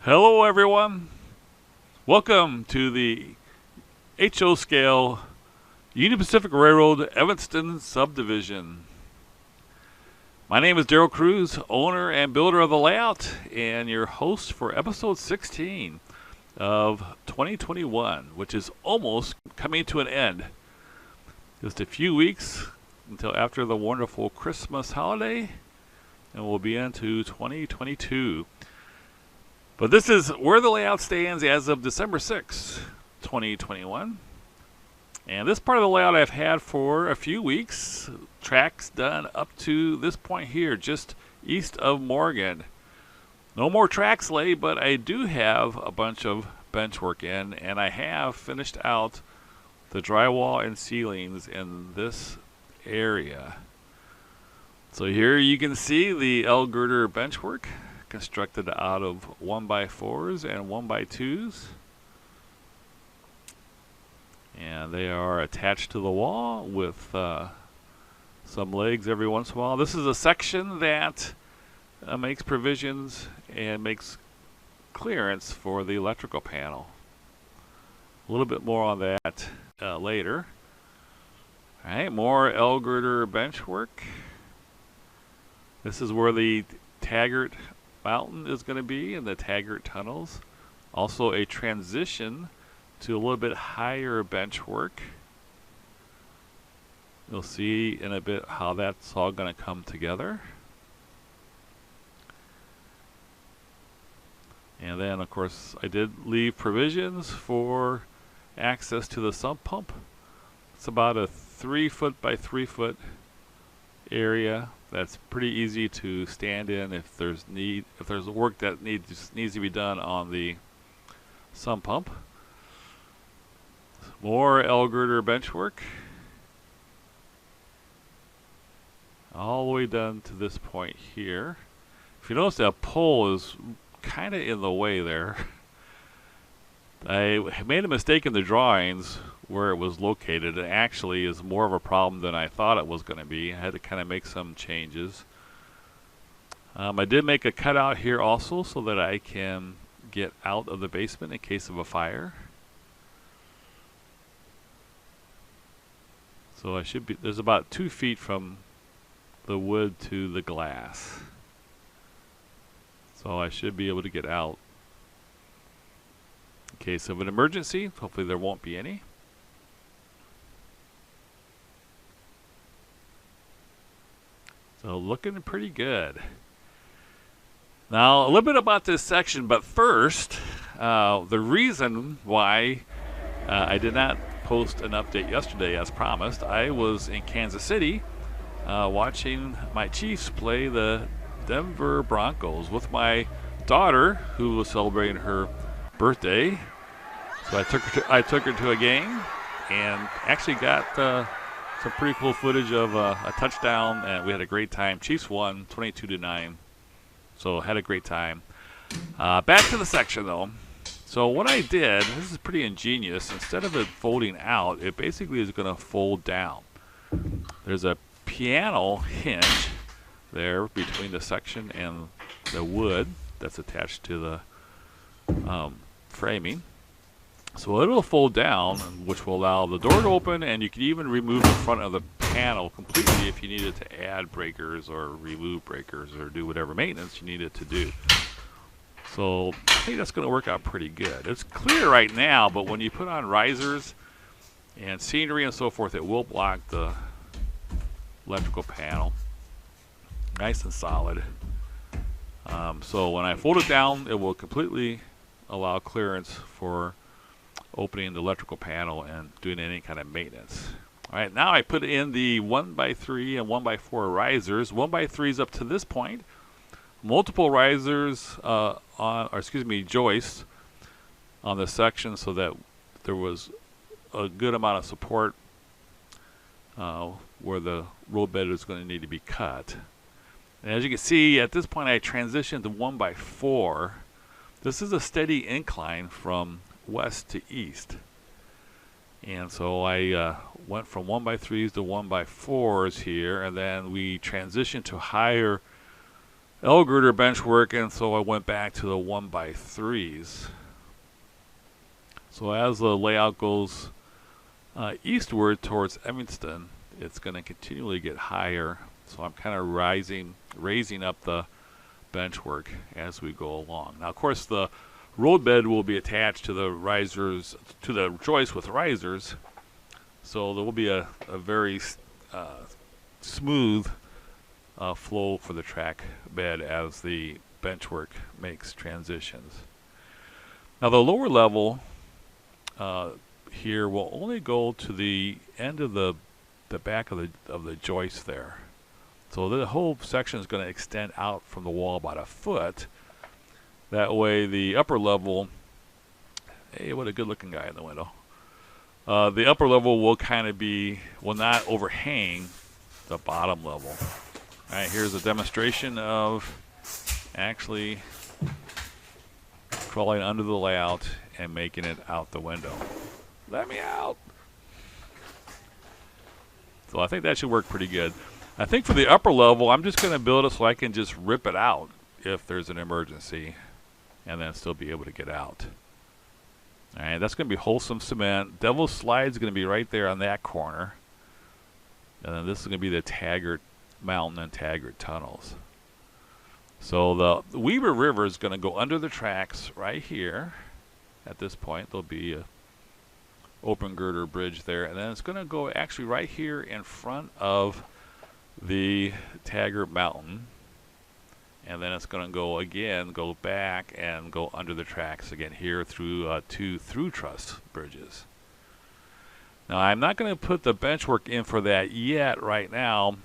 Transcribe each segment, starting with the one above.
Hello everyone, welcome to the HO scale Union Pacific Railroad Evanston Subdivision. My name is Daryl Kruse, owner and builder of the layout, and your host for episode 16 of 2021, which is almost coming to an end. Just a few weeks until after the wonderful Christmas holiday, and we'll be into 2022. But this is where the layout stands as of December 6, 2021. And this part of the layout I've had for a few weeks. Tracks done up to this point here, just east of Morgan. No more tracks laid, but I do have a bunch of bench work in, and I have finished out the drywall and ceilings in this area. So here you can see the L girder bench work, constructed out of 1x4s and 1x2s, and they are attached to the wall with some legs every once in a while. This is a section that makes provisions and makes clearance for the electrical panel. A little bit more on that later. All right, more L girder bench work. This is where the Taggart Mountain is going to be in the Taggart Tunnels. Also a transition to a little bit higher bench work. You'll see in a bit how that's all going to come together. And then of course I did leave provisions for access to the sump pump. It's about a 3 foot by 3 foot area. That's pretty easy to stand in if there's work that needs to be done on the sump pump. More L girder bench work. All the way done to this point here. If you notice, that pole is kind of in the way there. I made a mistake in the drawings where it was located. It actually is more of a problem than I thought it was going to be. I had to kind of make some changes. I did make a cutout here also so that I can get out of the basement in case of a fire. So I should be, there's about 2 feet from the wood to the glass. So I should be able to get out in case of an emergency. Hopefully there won't be any. So looking pretty good. Now a little bit about this section, but first, the reason why I did not post an update yesterday as promised, I was in Kansas City watching my Chiefs play the Denver Broncos with my daughter, who was celebrating her birthday. So I took her to a game and actually got some pretty cool footage of a touchdown, and we had a great time. Chiefs won 22-9, so had a great time. Back to the section though. So what I did, this is pretty ingenious. Instead of it folding out, it basically is going to fold down. There's a piano hinge there between the section and the wood that's attached to the framing. So it'll fold down, which will allow the door to open, and you can even remove the front of the panel completely if you needed to add breakers or remove breakers or do whatever maintenance you needed to do. So I think that's going to work out pretty good. It's clear right now, but when you put on risers and scenery and so forth, it will block the electrical panel. Nice and solid. So when I fold it down, it will completely allow clearance for opening the electrical panel and doing any kind of maintenance. All right, now I put in the 1x3 and 1x4 risers. 1x3s up to this point. Multiple risers joists on this section so that there was a good amount of support where the road bed is going to need to be cut. And as you can see, at this point I transitioned to 1x4. This is a steady incline from west to east. And so I went from 1x3s to 1x4s here, and then we transitioned to higher L girder bench work, and so I went back to the 1x3s. So as the layout goes eastward towards Evanston, it's going to continually get higher. So I'm kind of raising up the bench work as we go along. Now, of course, the roadbed will be attached to the risers, to the joist with risers. So there will be a very smooth flow for the track bed as the bench work makes transitions. Now, the lower level here will only go to the end of the back of the joist there. So the whole section is going to extend out from the wall about a foot. That way the upper level, hey, what a good looking guy in the window. The upper level will kind of will not overhang the bottom level. All right, here's a demonstration of actually crawling under the layout and making it out the window. Let me out. So I think that should work pretty good. I think for the upper level, I'm just going to build it so I can just rip it out if there's an emergency and then still be able to get out. All right, that's going to be wholesome cement. Devil's Slide is going to be right there on that corner. And then this is going to be the Taggart Mountain and Taggart Tunnels. So the Weber River is going to go under the tracks right here. At this point, there'll be a open girder bridge there. And then it's going to go actually right here in front of the Taggart Mountain. And then it's going to go back and go under the tracks again here through two through truss bridges. Now, I'm not going to put the bench work in for that yet right now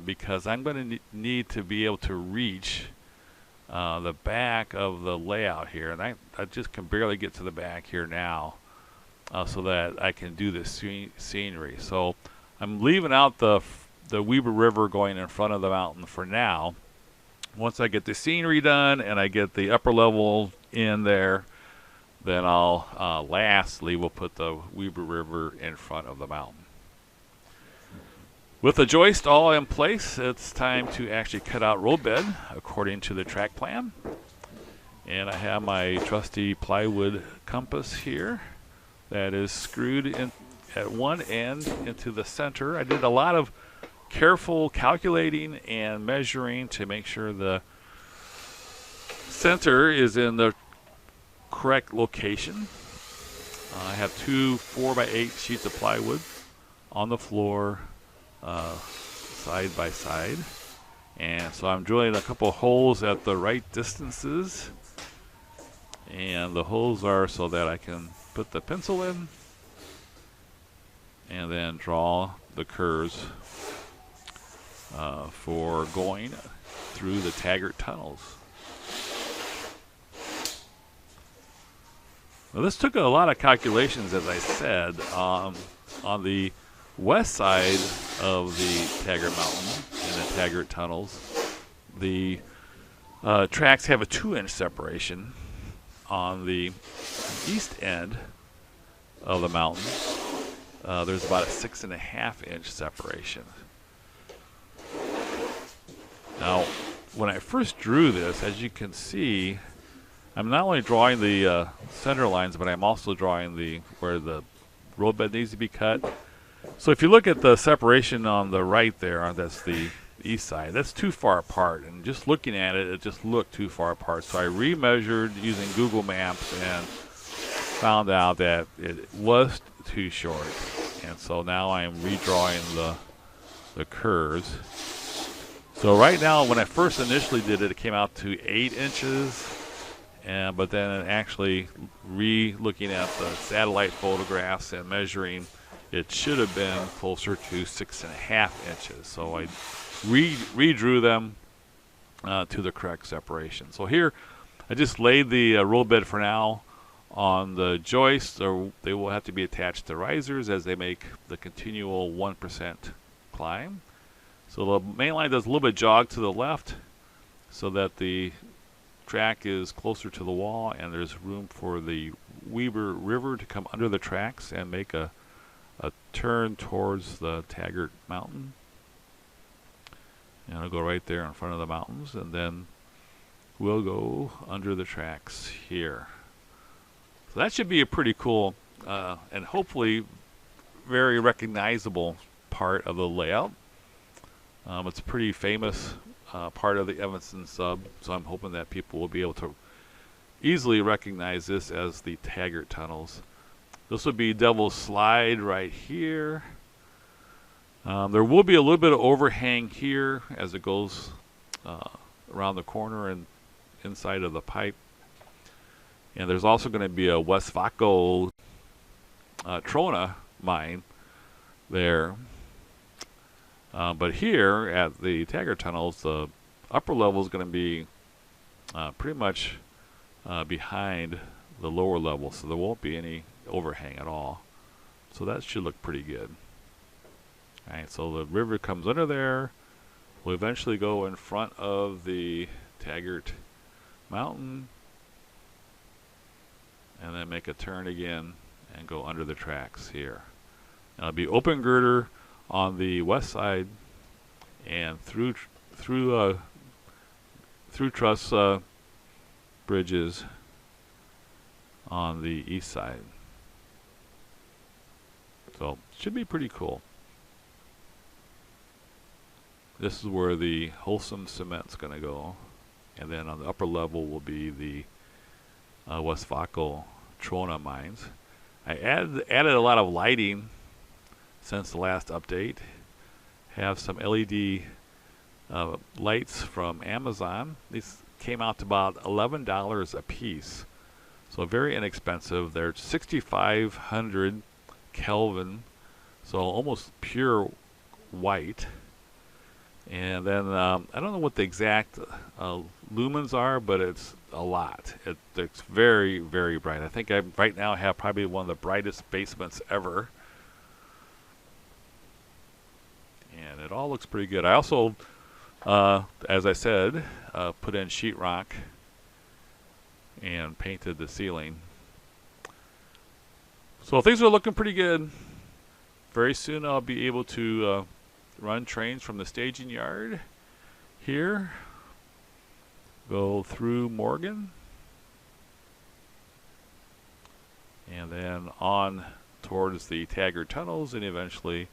because I'm going to need to be able to reach the back of the layout here. And I just can barely get to the back here now so that I can do this scenery. So I'm leaving out the Weber River going in front of the mountain for now. Once I get the scenery done and I get the upper level in there, then I'll lastly we'll put the Weber River in front of the mountain. With the joist all in place, it's time to actually cut out roadbed according to the track plan. And I have my trusty plywood compass here that is screwed in at one end into the center. I did a lot of careful calculating and measuring to make sure the center is in the correct location. I have two 4x8 sheets of plywood on the floor side by side, and so I'm drilling a couple holes at the right distances, and the holes are so that I can put the pencil in and then draw the curves for going through the Taggart Tunnels. Well, this took a lot of calculations, as I said. On the west side of the Taggart Mountain and the Taggart Tunnels, the tracks have a 2-inch separation. On the east end of the mountain, there's about a 6.5-inch separation. Now, when I first drew this, as you can see, I'm not only drawing the center lines, but I'm also drawing where the roadbed needs to be cut. So if you look at the separation on the right there, that's the east side, that's too far apart. And just looking at it, it just looked too far apart. So I remeasured using Google Maps and found out that it was too short. And so now I am redrawing the curves. So right now, when I first initially did it, it came out to 8 inches. But then actually looking at the satellite photographs and measuring, it should have been closer to 6.5 inches. So I redrew them to the correct separation. So here, I just laid the roadbed for now on the joists, or they will have to be attached to risers as they make the continual 1% climb. So the main line does a little bit jog to the left so that the track is closer to the wall and there's room for the Weber River to come under the tracks and make a turn towards the Taggart Mountain. And it'll go right there in front of the mountains, and then we'll go under the tracks here. So that should be a pretty cool and hopefully very recognizable part of the layout. It's a pretty famous part of the Evanston sub, so I'm hoping that people will be able to easily recognize this as the Taggart Tunnels. This would be Devil's Slide right here. There will be a little bit of overhang here as it goes around the corner and inside of the pipe. And there's also going to be a West Vaco Trona mine there. But here at the Taggart Tunnels, the upper level is going to be pretty much behind the lower level, so there won't be any overhang at all. So that should look pretty good. Alright, so the river comes under there. We'll eventually go in front of the Taggart Mountain and then make a turn again and go under the tracks here. Now it'll be open girder on the west side and through truss bridges on the east side. So should be pretty cool. This is where the Wholesome cement's going to go, and then on the upper level will be the West Vaco Trona mines. I added a lot of lighting since the last update. Have some LED lights from Amazon. These came out to about $11 a piece, so very inexpensive. They're 6,500 Kelvin, so almost pure white. And then I don't know what the exact lumens are, but it's a lot. It's very, very bright. I think I right now have probably one of the brightest basements ever. And it all looks pretty good. I also, as I said, put in sheetrock and painted the ceiling. So things are looking pretty good. Very soon I'll be able to run trains from the staging yard here, go through Morgan, and then on towards the Taggart Tunnels and eventually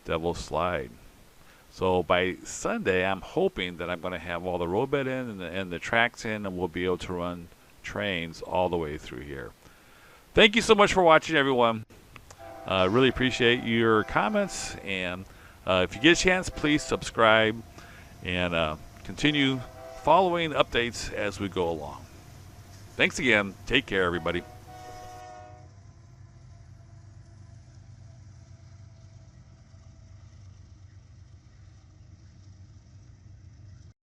Devil's Slide. So by Sunday, I'm hoping that I'm going to have all the roadbed in and the tracks in, and we'll be able to run trains all the way through here. Thank you so much for watching, everyone. Really appreciate your comments, and if you get a chance, please subscribe and continue following updates as we go along. Thanks again. Take care, everybody.